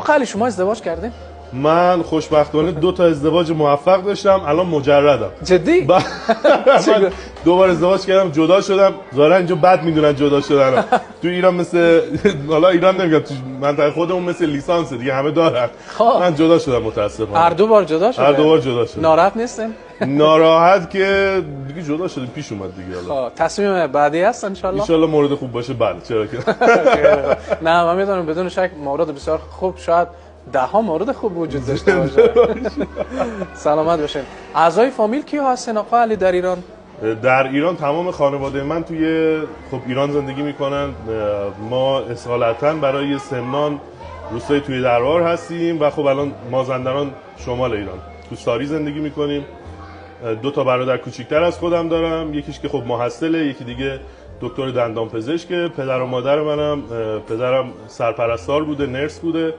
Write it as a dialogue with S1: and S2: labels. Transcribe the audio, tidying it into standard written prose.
S1: آقا علی شما ازدواج کردین؟
S2: من خوشبختانه 2 تا ازدواج موفق داشتم، الان مجردم.
S1: جدی؟
S2: من 2 بار ازدواج کردم، جدا شدم. ظاهرا اینجا بد میدونن جدا شدن. تو ایران مثل حالا ایران نمیگم، تو منطقه خودمون مثل لیسانس دیگه همه دارن. من جدا شدم متاسفانه.
S1: هر 2 بار جدا شدم.
S2: هر 2 بار جدا شدم.
S1: ناراحت نیستین؟
S2: ناراحت که دیگه جدا شدیم، پیش اومد دیگه. حالا
S1: تصمیم بعدی هست ان شاء الله.
S2: ان شاء الله مورد خوب باشه. بله چرا که
S1: نه من میدونم بدون شک مورد بسیار خوب، شاید 10 مورد خوب وجود داشته باشه. سلامت باشین. اعضای فامیل کیا هستن آقا علی در ایران؟
S2: در ایران تمام خانواده من توی ایران زندگی میکنن. ما اصالتا برای سمنان روستای توی دربار هستیم و خب الان مازندران شمال ایران تو ساری زندگی میکنیم. 2 تا برادر کوچیکتر از خودم دارم، یکیش که خب محصله، یکی دیگه دکتر دندان پزشکه. پدر و مادر منم، پدرم سرپرستار بوده، نرس بوده